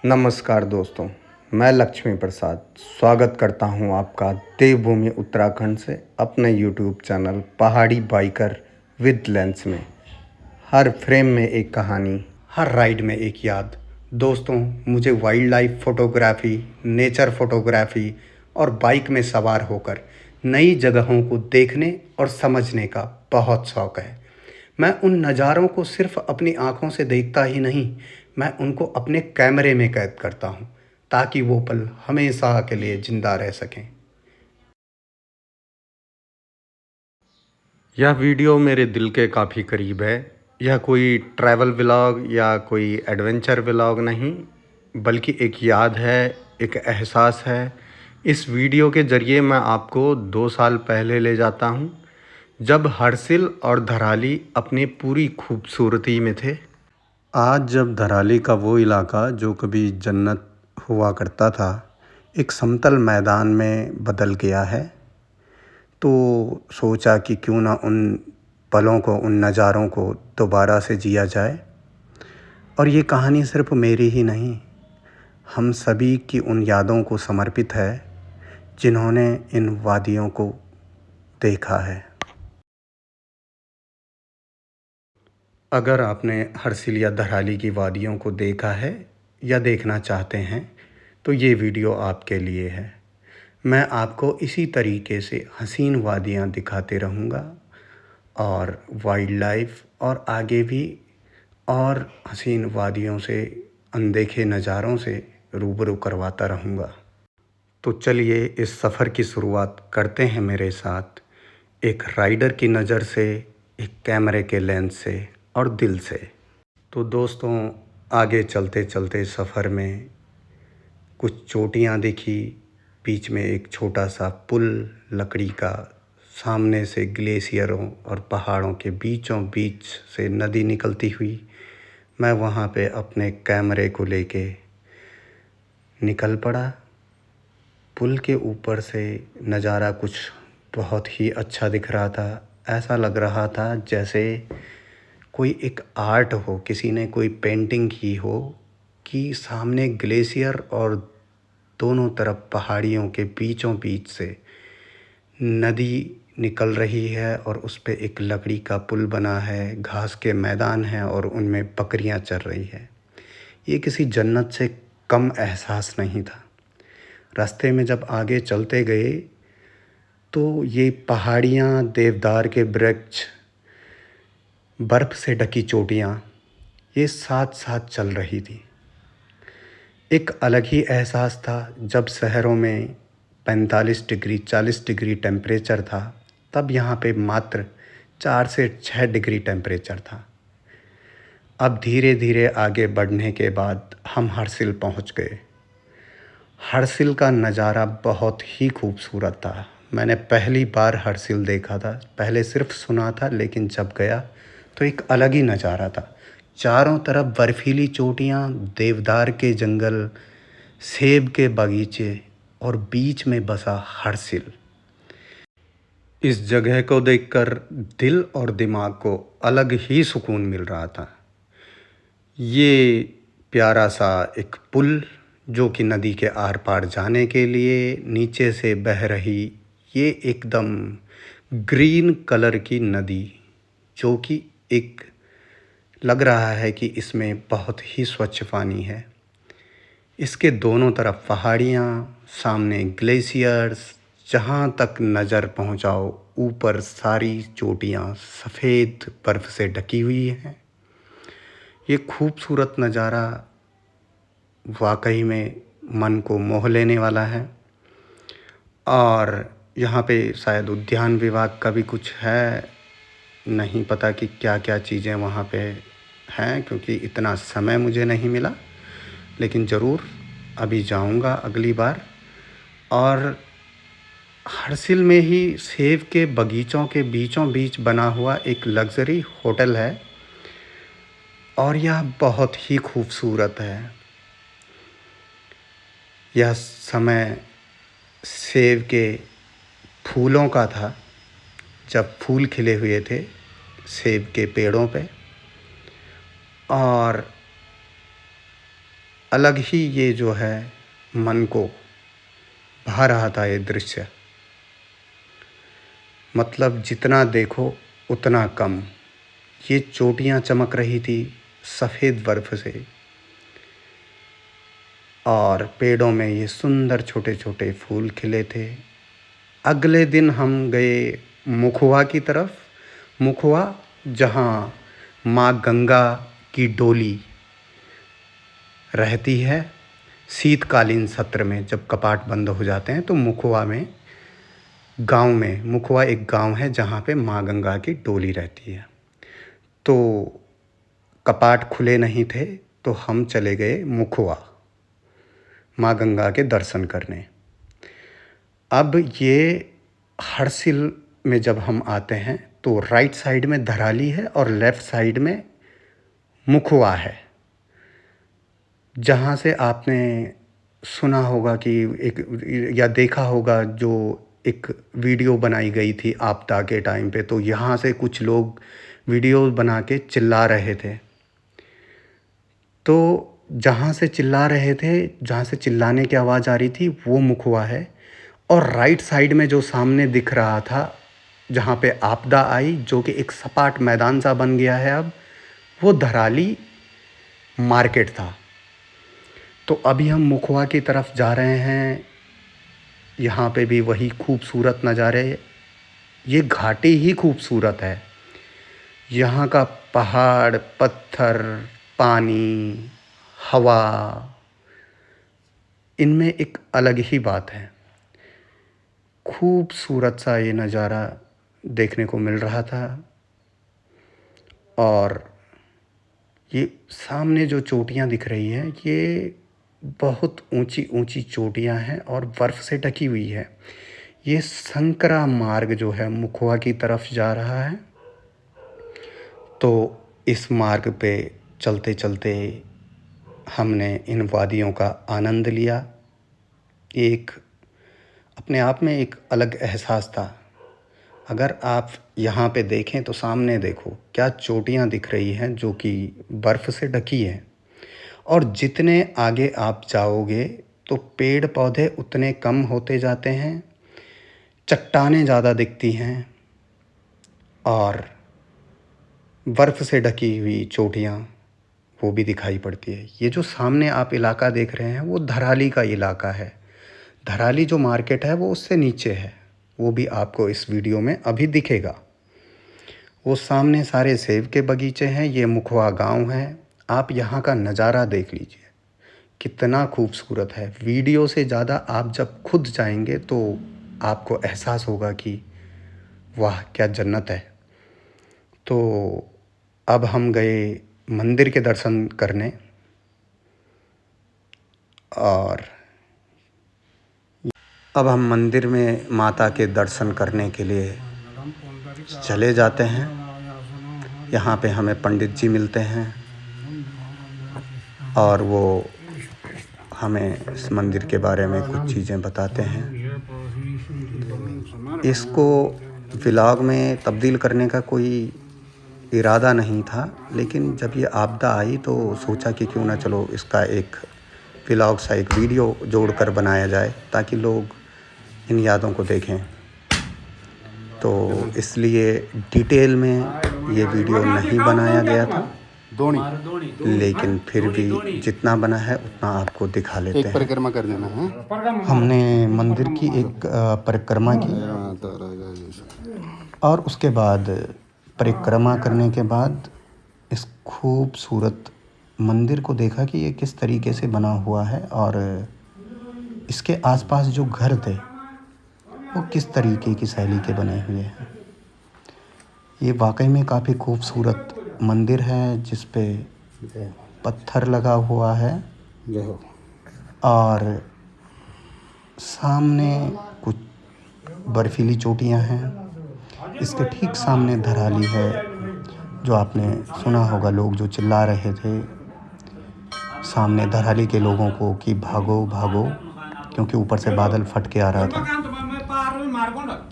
नमस्कार दोस्तों, मैं लक्ष्मी प्रसाद स्वागत करता हूं आपका देवभूमि उत्तराखंड से अपने यूट्यूब चैनल पहाड़ी बाइकर विद लेंस में। हर फ्रेम में एक कहानी, हर राइड में एक याद। दोस्तों, मुझे wild life photography, nature photography और बाइक में सवार होकर नई जगहों को देखने और समझने का बहुत शौक़ है। मैं उन नज़ारों को सिर्फ़ अपनी आँखों से देखता ही नहीं, मैं उनको अपने कैमरे में कैद करता हूँ, ताकि वो पल हमेशा के लिए ज़िंदा रह सकें। यह वीडियो मेरे दिल के काफ़ी करीब है। यह कोई ट्रैवल व्लॉग या कोई एडवेंचर व्लॉग नहीं, बल्कि एक याद है, एक एहसास है। इस वीडियो के ज़रिए मैं आपको 2 साल पहले ले जाता हूँ, जब हर्षिल और धराली अपनी पूरी खूबसूरती में थे। आज जब धराली का वो इलाका जो कभी जन्नत हुआ करता था, एक समतल मैदान में बदल गया है, तो सोचा कि क्यों ना उन पलों को, उन नज़ारों को दोबारा से जिया जाए। और ये कहानी सिर्फ मेरी ही नहीं, हम सभी की उन यादों को समर्पित है जिन्होंने इन वादियों को देखा है। अगर आपने हर्षिल या धराली की वादियों को देखा है या देखना चाहते हैं, तो ये वीडियो आपके लिए है। मैं आपको इसी तरीके से हसीन वादियाँ दिखाते रहूँगा और वाइल्ड लाइफ और आगे भी और हसीन वादियों से, अनदेखे नज़ारों से रूबरू करवाता रहूँगा। तो चलिए इस सफ़र की शुरुआत करते हैं मेरे साथ, एक राइडर की नज़र से, एक कैमरे के लेंस से और दिल से। तो दोस्तों, आगे चलते चलते सफ़र में कुछ चोटियाँ दिखी, बीच में एक छोटा सा पुल लकड़ी का, सामने से ग्लेशियरों और पहाड़ों के बीचों बीच से नदी निकलती हुई। मैं वहाँ पे अपने कैमरे को लेके निकल पड़ा। पुल के ऊपर से नज़ारा कुछ बहुत ही अच्छा दिख रहा था। ऐसा लग रहा था जैसे कोई एक आर्ट हो, किसी ने कोई पेंटिंग की हो कि सामने ग्लेशियर और दोनों तरफ पहाड़ियों के बीचों बीच से नदी निकल रही है और उस पे एक लकड़ी का पुल बना है, घास के मैदान हैं और उनमें बकरियां चर रही है। ये किसी जन्नत से कम एहसास नहीं था। रास्ते में जब आगे चलते गए तो ये पहाड़ियाँ, देवदार के वृक्ष, बर्फ़ से ढकी चोटियाँ, ये साथ साथ चल रही थी। एक अलग ही एहसास था जब शहरों में 45 डिग्री 40 डिग्री टेम्परेचर था, तब यहाँ पे मात्र 4 से 6 डिग्री टेम्परेचर था। अब धीरे धीरे आगे बढ़ने के बाद हम हर्षिल पहुँच गए। हर्षिल का नज़ारा बहुत ही खूबसूरत था। मैंने पहली बार हर्षिल देखा था, पहले सिर्फ सुना था, लेकिन जब गया तो एक अलग ही नज़ारा था। चारों तरफ बर्फीली चोटियाँ, देवदार के जंगल, सेब के बगीचे और बीच में बसा हर्षिल। इस जगह को देखकर दिल और दिमाग को अलग ही सुकून मिल रहा था। ये प्यारा सा एक पुल जो कि नदी के आर पार जाने के लिए नीचे से बह रही, ये एकदम ग्रीन कलर की नदी, जो कि एक लग रहा है कि इसमें बहुत ही स्वच्छ पानी है। इसके दोनों तरफ पहाड़ियाँ, सामने ग्लेशियर्स, जहाँ तक नज़र पहुँचाओ ऊपर सारी चोटियाँ सफ़ेद बर्फ़ से ढकी हुई हैं। ये खूबसूरत नज़ारा वाकई में मन को मोह लेने वाला है। और यहाँ पे शायद उद्यान विभाग का भी कुछ है, नहीं पता कि क्या क्या चीज़ें वहाँ पे हैं, क्योंकि इतना समय मुझे नहीं मिला, लेकिन ज़रूर अभी जाऊँगा अगली बार। और हर्षिल में ही सेब के बगीचों के बीचों बीच बना हुआ एक लग्ज़री होटल है और यह बहुत ही खूबसूरत है। यह समय सेब के फूलों का था, जब फूल खिले हुए थे सेब के पेड़ों पे। और अलग ही ये जो है मन को भा रहा था ये दृश्य। मतलब जितना देखो उतना कम। ये चोटियाँ चमक रही थी सफ़ेद बर्फ़ से, और पेड़ों में ये सुंदर छोटे छोटे फूल खिले थे। अगले दिन हम गए मुखवा की तरफ। मुखवा जहाँ माँ गंगा की डोली रहती है। शीतकालीन सत्र में जब कपाट बंद हो जाते हैं तो मुखवा में, गांव में, मुखवा एक गांव है जहाँ पे माँ गंगा की डोली रहती है। तो कपाट खुले नहीं थे तो हम चले गए मुखवा माँ गंगा के दर्शन करने। अब ये हरसिल में जब हम आते हैं तो राइट साइड में धराली है और लेफ़्ट साइड में मुखवा है। जहाँ से आपने सुना होगा कि एक या देखा होगा जो एक वीडियो बनाई गई थी आपदा के टाइम पे, तो यहाँ से कुछ लोग वीडियो बना के चिल्ला रहे थे। तो जहाँ से चिल्ला रहे थे, जहाँ से चिल्लाने की आवाज़ आ रही थी वो मुखवा है। और राइट साइड में जो सामने दिख रहा था जहाँ पे आपदा आई, जो कि एक सपाट मैदान सा बन गया है अब, वो धराली मार्केट था। तो अभी हम मुखवा की तरफ जा रहे हैं। यहाँ पे भी वही खूबसूरत नज़ारे। ये घाटी ही खूबसूरत है। यहाँ का पहाड़, पत्थर, पानी, हवा, इनमें एक अलग ही बात है। खूबसूरत सा ये नज़ारा देखने को मिल रहा था। और ये सामने जो चोटियाँ दिख रही हैं, ये बहुत ऊंची ऊंची चोटियाँ हैं और बर्फ़ से ढकी हुई है। ये संकरा मार्ग जो है मुखवा की तरफ जा रहा है। तो इस मार्ग पे चलते चलते हमने इन वादियों का आनंद लिया। एक अपने आप में एक अलग एहसास था। अगर आप यहाँ पे देखें तो सामने देखो क्या चोटियाँ दिख रही हैं जो कि बर्फ़ से ढकी हैं। और जितने आगे आप जाओगे तो पेड़ पौधे उतने कम होते जाते हैं, चट्टानें ज़्यादा दिखती हैं और बर्फ़ से ढकी हुई चोटियाँ वो भी दिखाई पड़ती है। ये जो सामने आप इलाका देख रहे हैं वो धराली का इलाका है। धराली जो मार्केट है वो उससे नीचे है, वो भी आपको इस वीडियो में अभी दिखेगा। वो सामने सारे सेब के बगीचे हैं। ये मुखवा गांव है। आप यहाँ का नज़ारा देख लीजिए कितना खूबसूरत है। वीडियो से ज़्यादा आप जब खुद जाएंगे तो आपको एहसास होगा कि वाह क्या जन्नत है। तो अब हम गए मंदिर के दर्शन करने, और अब हम मंदिर में माता के दर्शन करने के लिए चले जाते हैं। यहाँ पे हमें पंडित जी मिलते हैं और वो हमें इस मंदिर के बारे में कुछ चीज़ें बताते हैं। इसको व्लॉग में तब्दील करने का कोई इरादा नहीं था, लेकिन जब ये आपदा आई तो सोचा कि क्यों ना चलो इसका एक व्लॉग सा एक वीडियो जोड़कर बनाया जाए ताकि लोग इन यादों को देखें। तो इसलिए डिटेल में ये वीडियो नहीं बनाया गया था, लेकिन फिर भी जितना बना है उतना आपको दिखा लेते हैं। एक परिक्रमा कर देना है। हमने मंदिर की एक परिक्रमा की, और उसके बाद परिक्रमा करने के बाद इस खूबसूरत मंदिर को देखा कि ये किस तरीके से बना हुआ है और इसके आसपास जो घर थे वो किस तरीके की शैली के बने हुए हैं। ये वाकई में काफ़ी खूबसूरत मंदिर है जिस पे पत्थर लगा हुआ है और सामने कुछ बर्फीली चोटियां हैं। इसके ठीक सामने धराली है, जो आपने सुना होगा लोग जो चिल्ला रहे थे सामने धराली के लोगों को कि भागो भागो, क्योंकि ऊपर से बादल फट के आ रहा था।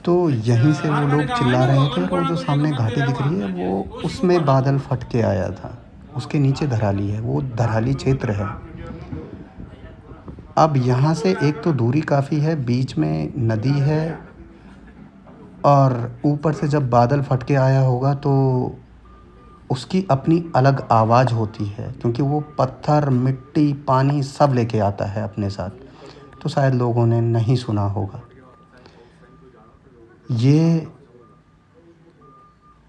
तो यहीं से वो लोग चिल्ला रहे थे और वो जो सामने घाटी दिख रही है वो उसमें बादल फट के आया था। उसके नीचे धराली है, वो धराली क्षेत्र है। अब यहाँ से एक तो दूरी काफ़ी है, बीच में नदी है और ऊपर से जब बादल फट के आया होगा तो उसकी अपनी अलग आवाज़ होती है, क्योंकि वो पत्थर, मिट्टी, पानी सब लेके आता है अपने साथ। तो शायद लोगों ने नहीं सुना होगा। ये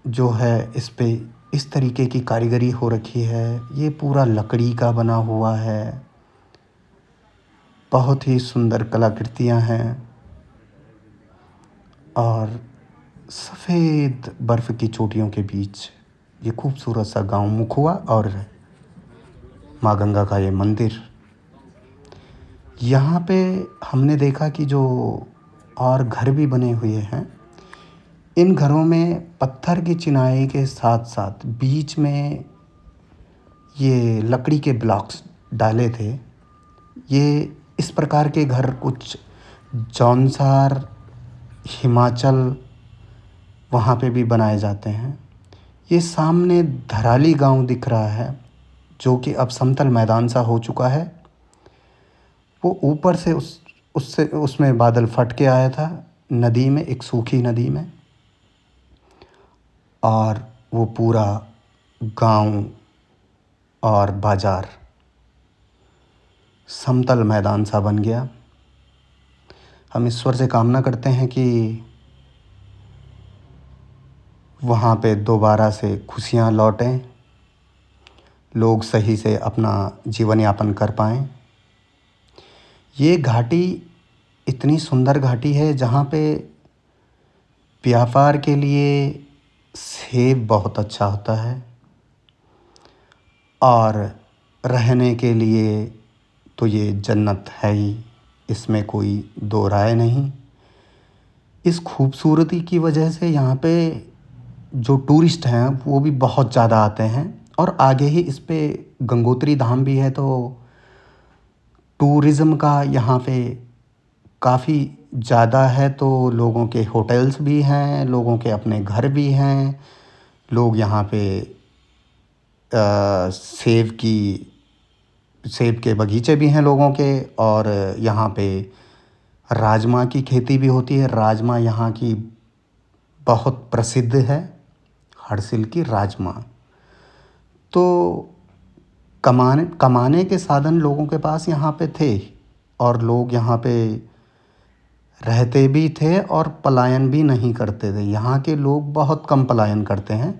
जो है इस पे इस तरीके की कारीगरी हो रखी है। ये पूरा लकड़ी का बना हुआ है। बहुत ही सुंदर कलाकृतियाँ हैं और सफ़ेद बर्फ़ की चोटियों के बीच ये खूबसूरत सा गांव मुखुआ और माँ गंगा का ये मंदिर। यहाँ पे हमने देखा कि जो और घर भी बने हुए हैं, इन घरों में पत्थर की चिनाई के साथ साथ बीच में ये लकड़ी के ब्लॉक्स डाले थे। ये इस प्रकार के घर कुछ जौनसार, हिमाचल, वहाँ पे भी बनाए जाते हैं। ये सामने धराली गांव दिख रहा है, जो कि अब समतल मैदान सा हो चुका है। वो ऊपर से उससे उसमें बादल फट के आया था नदी में, एक सूखी नदी में, और वो पूरा गांव और बाज़ार समतल मैदान सा बन गया। हम ईश्वर से कामना करते हैं कि वहाँ पे दोबारा से खुशियाँ लौटें, लोग सही से अपना जीवन यापन कर पाएँ। ये घाटी इतनी सुंदर घाटी है जहाँ पे व्यापार के लिए सेब बहुत अच्छा होता है और रहने के लिए तो ये जन्नत है ही, इसमें कोई दो राय नहीं। इस खूबसूरती की वजह से यहाँ पे जो टूरिस्ट हैं वो भी बहुत ज़्यादा आते हैं। और आगे ही इस पे गंगोत्री धाम भी है, तो टूरिज़्म का यहाँ पे काफ़ी ज़्यादा है। तो लोगों के होटल्स भी हैं, लोगों के अपने घर भी हैं। लोग यहाँ पे सेब के बगीचे भी हैं लोगों के, और यहाँ पे राजमा की खेती भी होती है। राजमा यहाँ की बहुत प्रसिद्ध है, हरसिल की राजमा। तो कमाने के साधन लोगों के पास यहाँ पे थे, और लोग यहाँ पे रहते भी थे और पलायन भी नहीं करते थे। यहाँ के लोग बहुत कम पलायन करते हैं,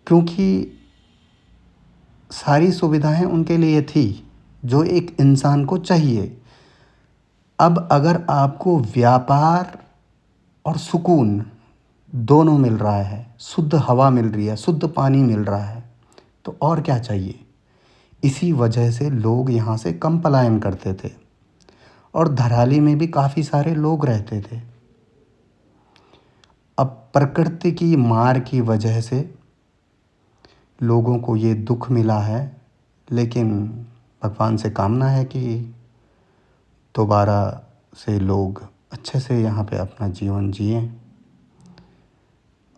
क्योंकि सारी सुविधाएं उनके लिए थी जो एक इंसान को चाहिए। अब अगर आपको व्यापार और सुकून दोनों मिल रहा है, शुद्ध हवा मिल रही है, शुद्ध पानी मिल रहा है, तो और क्या चाहिए। इसी वजह से लोग यहाँ से कम पलायन करते थे और धराली में भी काफ़ी सारे लोग रहते थे। अब प्रकृति की मार की वजह से लोगों को ये दुख मिला है, लेकिन भगवान से कामना है कि दोबारा से लोग अच्छे से यहाँ पे अपना जीवन जिएं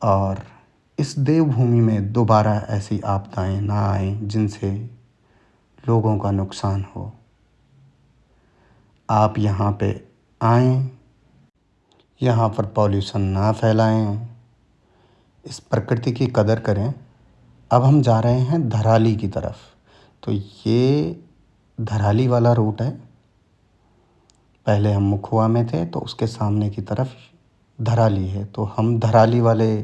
और इस देवभूमि में दोबारा ऐसी आपदाएं ना आएं जिनसे लोगों का नुकसान हो। आप यहाँ पे आएं, यहाँ पर पॉल्यूशन ना फैलाएं, इस प्रकृति की कदर करें। अब हम जा रहे हैं धराली की तरफ। तो ये धराली वाला रूट है। पहले हम मुखुआ में थे, तो उसके सामने की तरफ धराली है। तो हम धराली वाले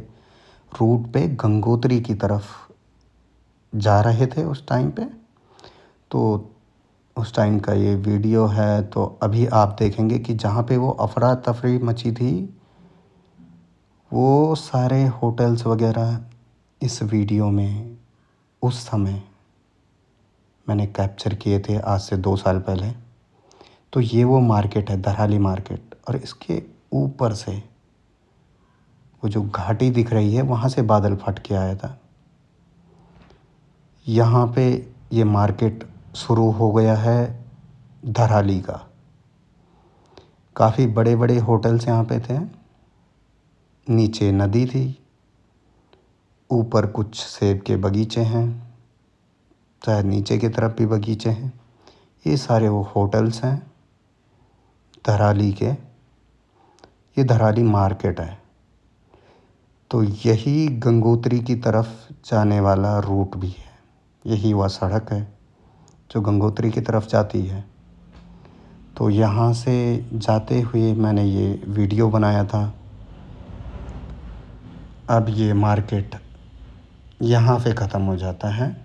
रूट पे गंगोत्री की तरफ जा रहे थे उस टाइम पे। तो उस टाइम का ये वीडियो है। तो अभी आप देखेंगे कि जहाँ पे वो अफरा तफरी मची थी, वो सारे होटल्स वगैरह इस वीडियो में उस समय मैंने कैप्चर किए थे, आज से 2 साल पहले। तो ये वो मार्केट है, धराली मार्केट, और इसके ऊपर से वो जो घाटी दिख रही है वहाँ से बादल फट के आया था। यहाँ पे ये मार्केट शुरू हो गया है धराली का। काफ़ी बड़े बड़े होटल्स यहाँ पे थे। नीचे नदी थी, ऊपर कुछ सेब के बगीचे हैं, शायद नीचे की तरफ भी बगीचे हैं। ये सारे वो होटल्स हैं धराली के। ये धराली मार्केट है। तो यही गंगोत्री की तरफ जाने वाला रूट भी है। यही वह सड़क है जो गंगोत्री की तरफ जाती है। तो यहाँ से जाते हुए मैंने ये वीडियो बनाया था। अब ये मार्केट यहाँ पे ख़त्म हो जाता है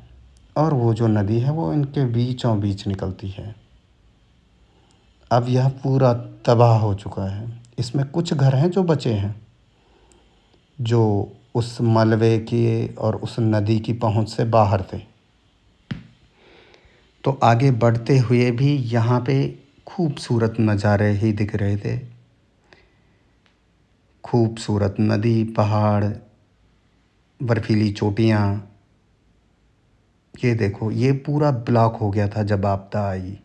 और वो जो नदी है वो इनके बीचों बीच निकलती है। अब यह पूरा तबाह हो चुका है। इसमें कुछ घर हैं जो बचे हैं, जो उस मलबे की और उस नदी की पहुंच से बाहर थे। तो आगे बढ़ते हुए भी यहाँ पे खूबसूरत नज़ारे ही दिख रहे थे। खूबसूरत नदी, पहाड़, बर्फीली चोटियाँ। ये देखो, ये पूरा ब्लॉक हो गया था जब आपदा आई।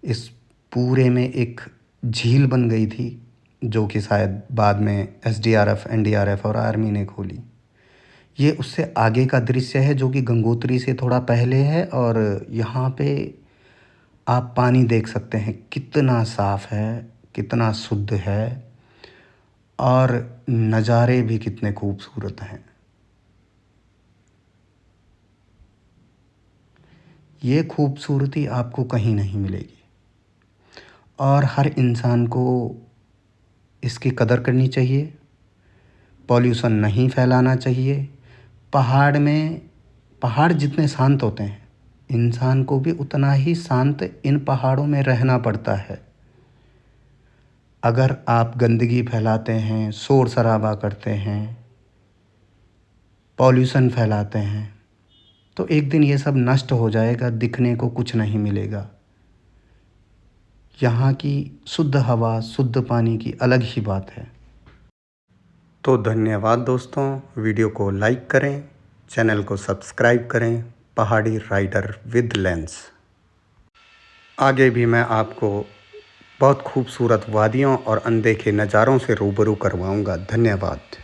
इस पूरे में एक झील बन गई थी जो कि शायद बाद में एसडीआरएफ, एनडीआरएफ और आर्मी ने खोली। ये उससे आगे का दृश्य है जो कि गंगोत्री से थोड़ा पहले है। और यहाँ पे आप पानी देख सकते हैं कितना साफ़ है, कितना शुद्ध है और नज़ारे भी कितने खूबसूरत हैं। ये खूबसूरती आपको कहीं नहीं मिलेगी और हर इंसान को इसकी कदर करनी चाहिए। पॉल्यूशन नहीं फैलाना चाहिए। पहाड़ जितने शांत होते हैं, इंसान को भी उतना ही शांत इन पहाड़ों में रहना पड़ता है। अगर आप गंदगी फैलाते हैं, शोर शराबा करते हैं, पॉल्यूशन फैलाते हैं, तो एक दिन ये सब नष्ट हो जाएगा, दिखने को कुछ नहीं मिलेगा। यहाँ की शुद्ध हवा, शुद्ध पानी की अलग ही बात है। तो धन्यवाद दोस्तों। वीडियो को लाइक करें, चैनल को सब्सक्राइब करें। पहाड़ी राइडर विद लेंस। आगे भी मैं आपको बहुत खूबसूरत वादियों और अनदेखे नज़ारों से रूबरू करवाऊंगा। धन्यवाद।